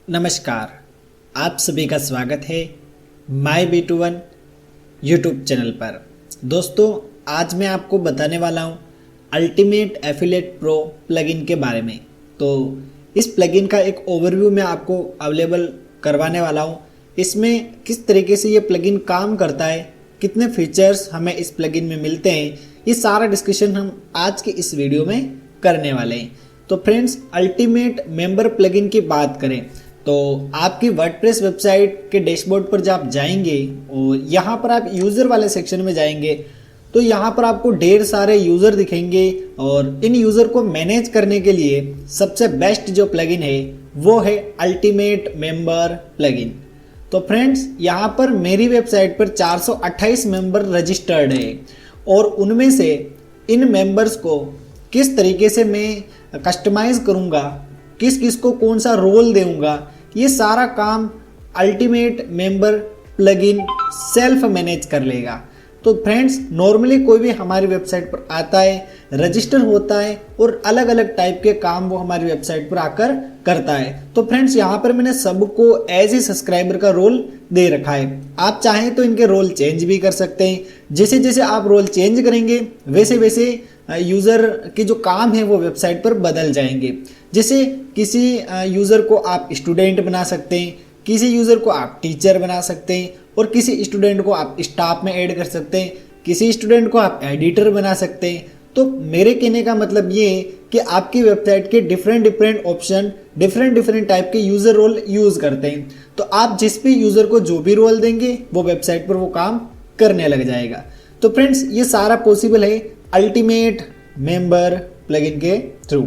नमस्कार, आप सभी का स्वागत है माई B2 यूट्यूब चैनल पर। दोस्तों, आज मैं आपको बताने वाला हूँ अल्टीमेट एफिलिएट प्रो प्लगइन के बारे में। तो इस प्लगइन का एक ओवरव्यू मैं आपको अवेलेबल करवाने वाला हूँ। इसमें किस तरीके से ये प्लगइन काम करता है, कितने फीचर्स हमें इस प्लगइन में मिलते हैं, ये सारा डिस्कशन हम आज के इस वीडियो में करने वाले हैं। तो फ्रेंड्स, अल्टीमेट मेंबर प्लगइन की बात करें तो आपकी वर्डप्रेस वेबसाइट के डैशबोर्ड पर जब आप जाएंगे और यहाँ पर आप यूज़र वाले सेक्शन में जाएंगे तो यहाँ पर आपको ढेर सारे यूज़र दिखेंगे और इन यूज़र को मैनेज करने के लिए सबसे बेस्ट जो प्लगइन है वो है अल्टीमेट मेंबर प्लगइन। तो फ्रेंड्स, यहाँ पर मेरी वेबसाइट पर 428 मेंबर रजिस्टर्ड है और उनमें से इन मेंबर्स को किस तरीके से मैं कस्टमाइज़ करूँगा, किस किस को कौन सा रोल दूंगा, ये सारा काम ultimate member plugin self manage कर लेगा। तो फ्रेंड्स, नॉर्मली कोई भी हमारी वेबसाइट पर आता है, रजिस्टर होता है और अलग अलग टाइप के काम वो हमारी वेबसाइट पर आकर करता है। तो फ्रेंड्स, यहाँ पर मैंने सबको एज ए सब्सक्राइबर का रोल दे रखा है। आप चाहें तो इनके रोल चेंज भी कर सकते हैं। जैसे जैसे आप रोल चेंज करेंगे वैसे वैसे यूज़र के जो काम है वो वेबसाइट पर बदल जाएंगे। जैसे किसी यूज़र को आप स्टूडेंट बना सकते हैं, किसी यूज़र को आप टीचर बना सकते हैं और किसी स्टूडेंट को आप स्टाफ में ऐड कर सकते हैं, किसी स्टूडेंट को आप एडिटर बना सकते हैं। तो मेरे कहने का मतलब ये है कि आपकी वेबसाइट के डिफरेंट ऑप्शन डिफरेंट टाइप के यूज़र रोल यूज़ करते हैं। तो आप जिस भी यूज़र को जो भी रोल देंगे वो वेबसाइट पर वो काम करने लग जाएगा। तो फ्रेंड्स, ये सारा पॉसिबल है अल्टीमेट मेंबर प्लगइन के थ्रू।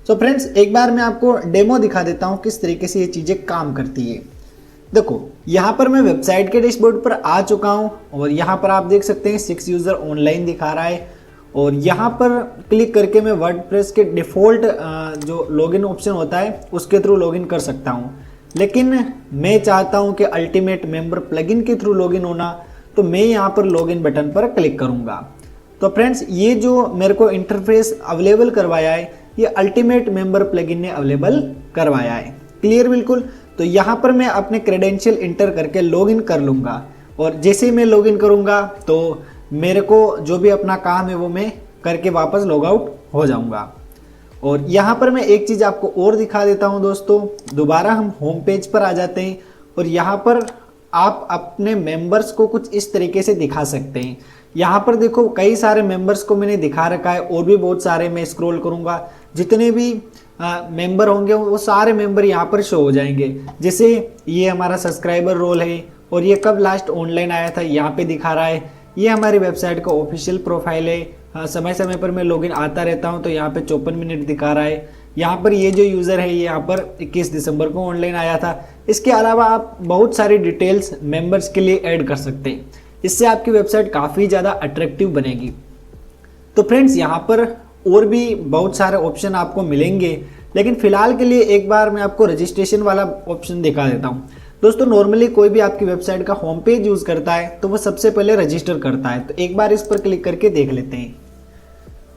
तो फ्रेंड्स, एक बार मैं आपको डेमो दिखा देता हूँ किस तरीके से ये चीज़ें काम करती है। देखो, यहाँ पर मैं वेबसाइट के डैशबोर्ड पर आ चुका हूँ और यहाँ पर आप देख सकते हैं 6 यूज़र ऑनलाइन दिखा रहा है और यहाँ पर क्लिक करके मैं वर्डप्रेस के डिफ़ॉल्ट जो लॉगिन ऑप्शन होता है उसके थ्रू लॉगिन कर सकता हूँ। लेकिन मैं चाहता हूँ कि अल्टीमेट मेंबर प्लगइन के थ्रू लॉगिन होना, तो मैं यहाँ पर लॉगिन बटन पर क्लिक करूँगा। तो फ्रेंड्स, ये जो मेरे को इंटरफेस अवेलेबल करवाया है ये अल्टीमेट मेंबर प्लगइन ने अवेलेबल करवाया है। क्लियर बिल्कुल। तो यहाँ पर मैं अपने क्रेडेंशियल इंटर करके लॉगिन कर लूँगा और जैसे ही मैं लॉगिन करूँगा तो मेरे को जो भी अपना काम है वो मैं करके वापस लॉग आउट हो जाऊँगा। और यहाँ पर मैं एक चीज़ आपको और दिखा देता हूँ दोस्तों। दोबारा हम होम पेज पर आ जाते हैं और यहाँ पर आप अपने मेंबर्स को कुछ इस तरीके से दिखा सकते हैं। यहाँ पर देखो, कई सारे मेंबर्स को मैंने दिखा रखा है और भी बहुत सारे मैं स्क्रॉल करूँगा, जितने भी मेंबर होंगे वो सारे मेंबर यहाँ पर शो हो जाएंगे। जैसे ये हमारा सब्सक्राइबर रोल है और ये कब लास्ट ऑनलाइन आया था यहाँ पे दिखा रहा है। ये हमारी वेबसाइट का ऑफिशियल प्रोफाइल है। समय समय पर मैं लॉगिन आता रहता हूँ तो यहाँ पे 54 मिनट दिखा रहा है। यहाँ पर ये जो यूज़र है ये यहाँ पर 21 दिसंबर को ऑनलाइन आया था। इसके अलावा आप बहुत सारी डिटेल्स मेंबर्स के लिए ऐड कर सकते हैं। इससे आपकी वेबसाइट काफ़ी ज़्यादा अट्रैक्टिव बनेगी। तो फ्रेंड्स, यहाँ पर और भी बहुत सारे ऑप्शन आपको मिलेंगे, लेकिन फ़िलहाल के लिए एक बार मैं आपको रजिस्ट्रेशन वाला ऑप्शन दिखा देता हूँ। दोस्तों, नॉर्मली कोई भी आपकी वेबसाइट का होम पेज यूज़ करता है तो वो सबसे पहले रजिस्टर करता है। तो एक बार इस पर क्लिक करके देख लेते हैं।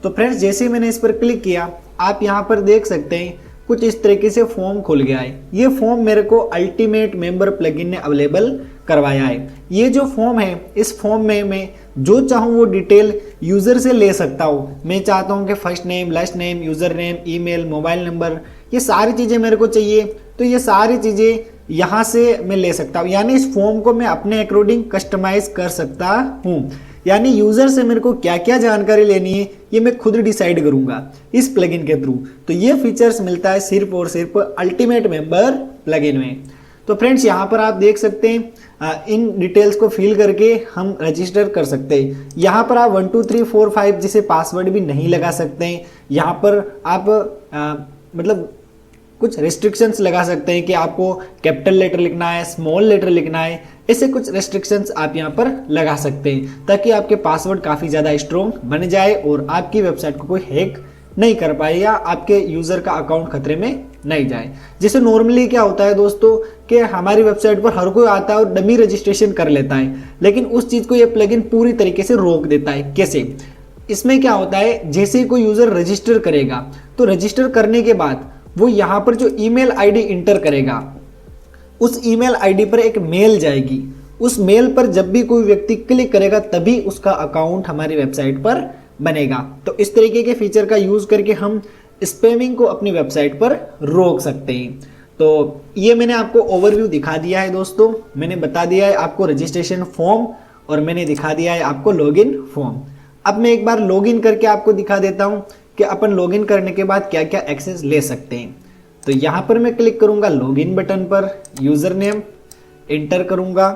तो फ्रेंड्स, जैसे ही मैंने इस पर क्लिक किया आप यहाँ पर देख सकते हैं कुछ इस तरीके से फॉर्म खुल गया है। ये फॉर्म मेरे को अल्टीमेट मेंबर प्लगइन ने अवेलेबल करवाया है। ये जो फॉर्म है, इस फॉर्म में मैं जो चाहूँ वो डिटेल यूज़र से ले सकता हूँ। मैं चाहता हूँ कि first name, last name, user name, email, mobile number, ये सारी चीज़ें मेरे को चाहिए। तो ये सारी चीज़ें यहाँ से मैं ले सकता हूँ, यानी इस फॉर्म को मैं अपने अकॉर्डिंग कस्टमाइज कर सकता हूँ। यानी यूज़र से मेरे को क्या क्या जानकारी लेनी है ये मैं खुद डिसाइड करूँगा इस प्लगइन के थ्रू। तो ये फीचर्स मिलता है सिर्फ और सिर्फ अल्टीमेट मेंबर प्लगइन में। तो फ्रेंड्स, यहाँ पर आप देख सकते हैं इन डिटेल्स को फिल करके हम रजिस्टर कर सकते हैं। यहाँ पर आप 1 2 3 4 5 जैसे पासवर्ड भी नहीं लगा सकते हैं। यहाँ पर आप मतलब कुछ रेस्ट्रिक्शंस लगा सकते हैं कि आपको कैपिटल लेटर लिखना है, स्मॉल लेटर लिखना है, ऐसे कुछ रेस्ट्रिक्शंस आप यहाँ पर लगा सकते हैं ताकि आपके पासवर्ड काफ़ी ज़्यादा स्ट्रॉन्ग बन जाए और आपकी वेबसाइट को कोई हैक नहीं कर पाए या आपके यूज़र का अकाउंट खतरे में नहीं जाए। जैसे नॉर्मली क्या होता है दोस्तों कि हमारी वेबसाइट पर हर कोई आता है और डमी रजिस्ट्रेशन कर लेता है, लेकिन उस चीज़ को ये प्लगइन पूरी तरीके से रोक देता है। कैसे? इसमें क्या होता है, जैसे कोई यूज़र रजिस्टर करेगा तो रजिस्टर करने के बाद वो यहाँ पर जो ईमेल आईडी इंटर करेगा उस ईमेल आईडी पर एक मेल जाएगी। उस मेल पर जब भी कोई व्यक्ति क्लिक करेगा तभी उसका अकाउंट हमारी वेबसाइट पर बनेगा। तो इस तरीके के फीचर का यूज़ करके हम स्पैमिंग को अपनी वेबसाइट पर रोक सकते हैं। तो ये मैंने आपको ओवरव्यू दिखा दिया है दोस्तों। मैंने बता दिया है आपको रजिस्ट्रेशन फॉर्म और मैंने दिखा दिया है आपको लॉगिन फॉर्म। अब मैं एक बार लॉगिन करके आपको दिखा देता हूँ कि अपन लॉगिन करने के बाद क्या क्या एक्सेस ले सकते हैं। तो यहाँ पर मैं क्लिक करूँगा लॉगिन बटन पर, यूज़र नेम इंटर करूँगा।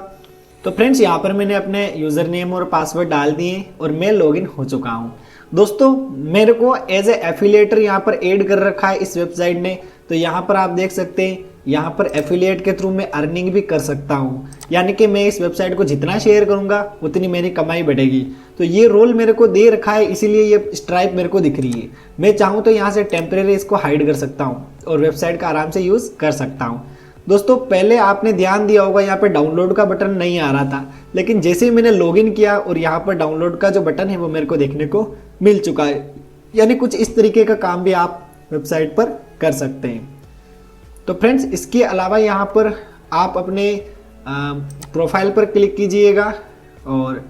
तो फ्रेंड्स यहाँ पर मैंने अपने यूज़र नेम और पासवर्ड डाल दिए और मैं लॉगिन हो चुका हूँ। दोस्तों मेरे को एज ए एफिलिएटर यहाँ पर ऐड कर रखा है इस वेबसाइट ने। तो यहाँ पर आप देख सकते हैं, यहाँ पर एफिलिएट के थ्रू मैं अर्निंग भी कर सकता हूँ, यानी कि मैं इस वेबसाइट को जितना शेयर करूँगा उतनी मेरी कमाई बढ़ेगी। तो ये रोल मेरे को दे रखा है, इसीलिए ये स्ट्राइप मेरे को दिख रही है। मैं चाहूँ तो यहाँ से टेम्परेरी इसको हाइड कर सकता हूँ और वेबसाइट का आराम से यूज़ कर सकता हूँ। दोस्तों पहले आपने ध्यान दिया होगा यहाँ पे डाउनलोड का बटन नहीं आ रहा था, लेकिन जैसे ही मैंने लॉगिन किया और यहाँ पर डाउनलोड का जो बटन है वो मेरे को देखने को मिल चुका है। यानी कुछ इस तरीके का काम भी आप वेबसाइट पर कर सकते हैं। तो फ्रेंड्स इसके अलावा यहाँ पर आप अपने प्रोफाइल पर क्लिक कीजिएगा और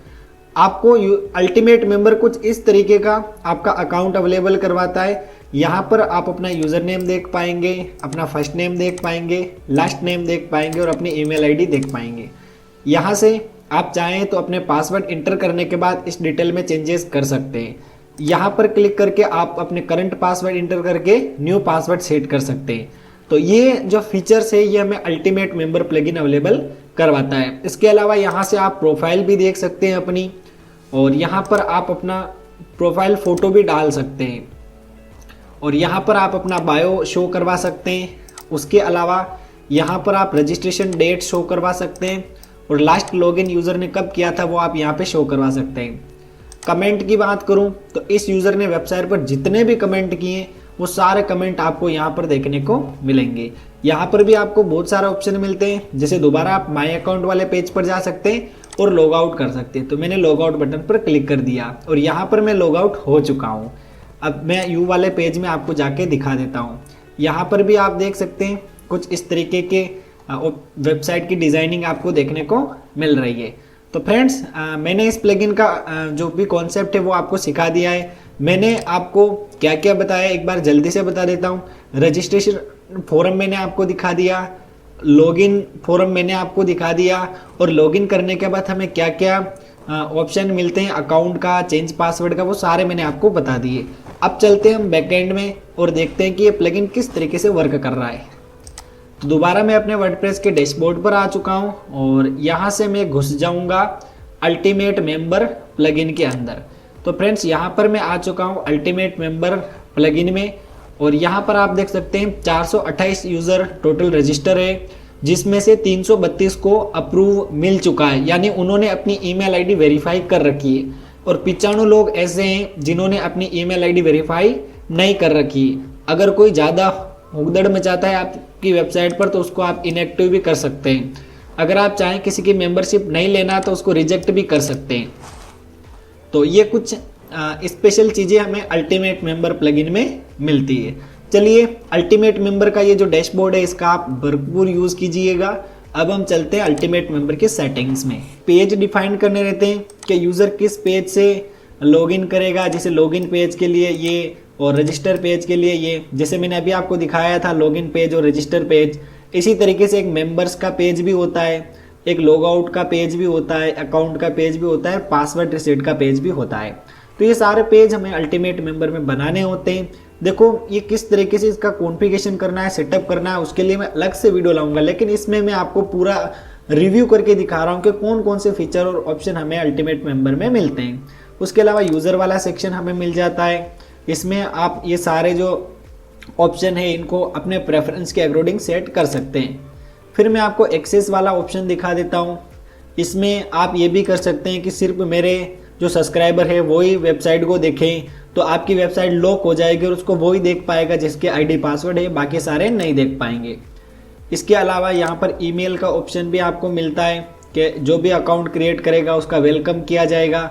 आपको अल्टीमेट मेंबर कुछ इस तरीके का आपका अकाउंट अवेलेबल करवाता है। यहाँ पर आप अपना यूज़र नेम देख पाएंगे, अपना फर्स्ट नेम देख पाएंगे, लास्ट नेम देख पाएंगे और अपनी ईमेल आईडी देख पाएंगे। यहाँ से आप चाहें तो अपने पासवर्ड इंटर करने के बाद इस डिटेल में चेंजेस कर सकते हैं। यहाँ पर क्लिक करके आप अपने करंट पासवर्ड इंटर करके न्यू पासवर्ड सेट कर सकते हैं। तो ये जो फीचर्स है ये हमें अल्टीमेट मेंबर प्लगइन अवेलेबल करवाता है। इसके अलावा यहाँ से आप प्रोफाइल भी देख सकते हैं अपनी, और यहाँ पर आप अपना प्रोफाइल फ़ोटो भी डाल सकते हैं और यहाँ पर आप अपना बायो शो करवा सकते हैं। उसके अलावा यहाँ पर आप रजिस्ट्रेशन डेट शो करवा सकते हैं और लास्ट लॉगिन यूज़र ने कब किया था वो आप यहाँ पे शो करवा सकते हैं। कमेंट की बात करूँ तो इस यूज़र ने वेबसाइट पर जितने भी कमेंट किए वो सारे कमेंट आपको यहाँ पर देखने को मिलेंगे। यहाँ पर भी आपको बहुत सारे ऑप्शन मिलते हैं, जैसे दोबारा आप माई अकाउंट वाले पेज पर जा सकते हैं और लॉग आउट कर सकते हैं। तो मैंने लॉग आउट बटन पर क्लिक कर दिया और यहाँ पर मैं लॉग आउट हो चुका हूँ। अब मैं यू वाले पेज में आपको जाके दिखा देता हूँ। यहाँ पर भी आप देख सकते हैं कुछ इस तरीके के वेबसाइट की डिज़ाइनिंग आपको देखने को मिल रही है। तो फ्रेंड्स मैंने इस प्लगइन का जो भी कॉन्सेप्ट है वो आपको सिखा दिया है। मैंने आपको क्या क्या बताया एक बार जल्दी से बता देता हूँ। रजिस्ट्रेशन फॉर्म मैंने आपको दिखा दिया, लॉगिन फॉर्म मैंने आपको दिखा दिया और लॉगिन करने के बाद हमें क्या क्या ऑप्शन मिलते हैं अकाउंट का, चेंज पासवर्ड का, वो सारे मैंने आपको बता दिए। अब चलते हैं हम बैकएंड में और देखते हैं कि ये प्लगइन किस तरीके से वर्क कर रहा है। तो दोबारा मैं अपने वर्डप्रेस के डैशबोर्ड पर आ चुका हूँ और यहाँ से मैं घुस जाऊँगा अल्टीमेट मेंबर प्लगइन के अंदर। तो फ्रेंड्स यहाँ पर मैं आ चुका हूँ अल्टीमेट मेंबर प्लगइन में और यहाँ पर आप देख सकते हैं 428 यूज़र टोटल रजिस्टर है, जिसमें से 332 को अप्रूव मिल चुका है, यानी उन्होंने अपनी ईमेल आईडी वेरीफाई कर रखी है और 95 लोग ऐसे हैं जिन्होंने अपनी ईमेल आईडी वेरीफाई नहीं कर रखी है। अगर कोई ज़्यादा भगदड़ मचाता है आपकी वेबसाइट पर तो उसको आप इनएक्टिव भी कर सकते हैं। अगर आप चाहें किसी की मेंबरशिप नहीं लेना तो उसको रिजेक्ट भी कर सकते हैं। तो ये कुछ स्पेशल चीज़ें हमें अल्टीमेट मेंबर प्लगइन में मिलती है। चलिए अल्टीमेट मेंबर का ये जो डैशबोर्ड है इसका आप भरपूर यूज़ कीजिएगा। अब हम चलते हैं अल्टीमेट मेंबर के सेटिंग्स में। पेज डिफाइन करने रहते हैं कि यूज़र किस पेज से लॉगिन करेगा, जैसे लॉगिन पेज के लिए ये और रजिस्टर पेज के लिए ये। जैसे मैंने अभी आपको दिखाया था लॉगिन पेज और रजिस्टर पेज, इसी तरीके से एक मेंबर्स का पेज भी होता है, एक लॉग आउट का पेज भी होता है, अकाउंट का पेज भी होता है, पासवर्ड रिसेट का पेज भी होता है। तो ये सारे पेज हमें अल्टीमेट मेंबर में बनाने होते हैं। देखो ये किस तरीके से इसका कॉन्फ़िगरेशन करना है, सेटअप करना है, उसके लिए मैं अलग से वीडियो लाऊंगा, लेकिन इसमें मैं आपको पूरा रिव्यू करके दिखा रहा हूँ कि कौन कौन से फीचर और ऑप्शन हमें अल्टीमेट मेंबर में मिलते हैं। उसके अलावा यूज़र वाला सेक्शन हमें मिल जाता है। इसमें आप ये सारे जो ऑप्शन है इनको अपने प्रेफरेंस के अकॉर्डिंग सेट कर सकते हैं। फिर मैं आपको एक्सेस वाला ऑप्शन दिखा देता हूँ। इसमें आप ये भी कर सकते हैं कि सिर्फ मेरे जो सब्सक्राइबर है वही वेबसाइट को देखें, तो आपकी वेबसाइट लॉक हो जाएगी और उसको वही देख पाएगा जिसके आईडी पासवर्ड है, बाकी सारे नहीं देख पाएंगे। इसके अलावा यहाँ पर ईमेल का ऑप्शन भी आपको मिलता है कि जो भी अकाउंट क्रिएट करेगा उसका वेलकम किया जाएगा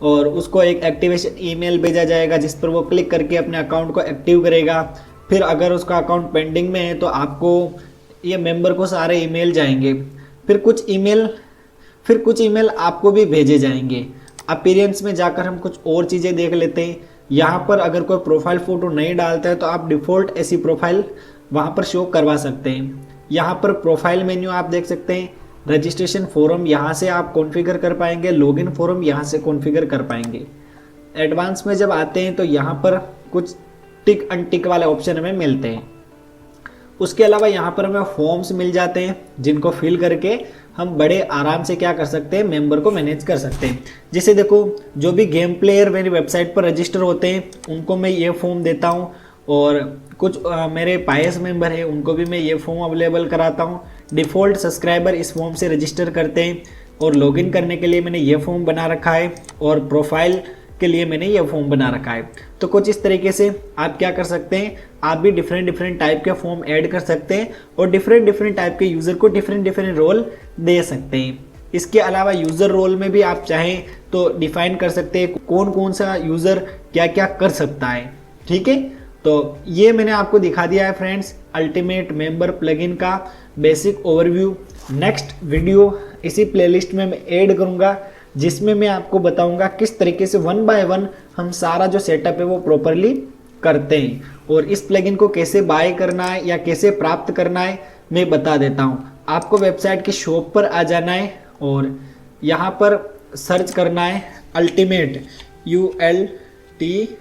और उसको एक एक्टिवेशन ईमेल भेजा जाएगा जिस पर वो क्लिक करके अपने अकाउंट को एक्टिव करेगा। फिर अगर उसका अकाउंट पेंडिंग में है तो आपको ये मेंबर को सारे ईमेल जाएंगे, फिर कुछ ईमेल आपको भी भेजे जाएंगे। अपीयरेंस में जाकर हम कुछ और चीज़ें देख लेते हैं। यहाँ पर अगर कोई प्रोफाइल फ़ोटो नहीं डालता है तो आप डिफ़ॉल्ट ऐसी प्रोफाइल वहाँ पर शो करवा सकते हैं। यहाँ पर प्रोफाइल मेन्यू आप देख सकते हैं, रजिस्ट्रेशन फॉर्म यहाँ से आप कॉन्फ़िगर कर पाएंगे, लॉगिन फॉर्म यहाँ से कॉन्फ़िगर कर पाएंगे। एडवांस में जब आते हैं तो यहाँ पर कुछ टिक अनटिक वाले ऑप्शन हमें मिलते हैं। उसके अलावा यहाँ पर हमें फॉर्म्स मिल जाते हैं जिनको फिल करके हम बड़े आराम से क्या कर सकते हैं, मेंबर को मैनेज कर सकते हैं। जैसे देखो, जो भी गेम प्लेयर मेरी वेबसाइट पर रजिस्टर होते हैं उनको मैं ये फॉर्म देता हूँ, और कुछ मेरे पायस मेंबर हैं उनको भी मैं ये फॉर्म अवेलेबल कराता हूँ। डिफ़ॉल्ट सब्सक्राइबर इस फॉर्म से रजिस्टर करते हैं, और लॉगिन करने के लिए मैंने ये फॉर्म बना रखा है, और प्रोफाइल के लिए मैंने ये फॉर्म बना रखा है। तो कुछ इस तरीके से आप क्या कर सकते हैं, आप भी डिफरेंट टाइप के फॉर्म ऐड कर सकते हैं, और डिफरेंट टाइप के यूज़र को डिफरेंट रोल दे सकते हैं। इसके अलावा यूज़र रोल में भी आप चाहें तो डिफाइन कर सकते हैं कौन कौन सा यूज़र क्या क्या कर सकता है। ठीक है, तो ये मैंने आपको दिखा दिया है फ्रेंड्स, अल्टीमेट मेंबर प्लगइन का बेसिक ओवरव्यू। नेक्स्ट वीडियो इसी प्लेलिस्ट में मैं ऐड करूँगा, जिसमें मैं आपको बताऊंगा किस तरीके से 1 बाय 1 हम सारा जो सेटअप है वो प्रॉपरली करते हैं, और इस प्लगइन को कैसे बाय करना है या कैसे प्राप्त करना है मैं बता देता हूं। आपको वेबसाइट की शॉप पर आ जाना है और यहाँ पर सर्च करना है अल्टीमेट, ULTIMATE।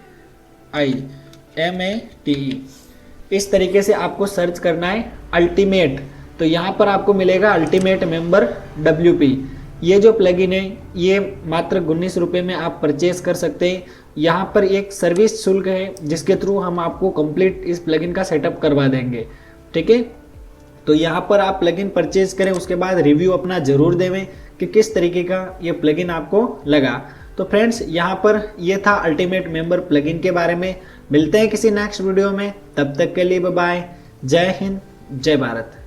इस तरीके से आपको सर्च करना है अल्टीमेट, तो यहाँ पर आपको मिलेगा अल्टीमेट मेंबर WP। ये जो प्लगइन है ये मात्र 19 रुपये में आप परचेज कर सकते हैं। यहाँ पर एक सर्विस शुल्क है जिसके थ्रू हम आपको कंप्लीट इस प्लगइन का सेटअप करवा देंगे। ठीक है, तो यहाँ पर आप प्लगइन परचेज करें, उसके बाद रिव्यू अपना ज़रूर देवें कि किस तरीके का ये प्लगइन आपको लगा। तो फ्रेंड्स, यहाँ पर ये था अल्टीमेट मेंबर प्लगइन के बारे में। मिलते हैं किसी नेक्स्ट वीडियो में, तब तक के लिए बाय बाय। जय हिंद, जय भारत।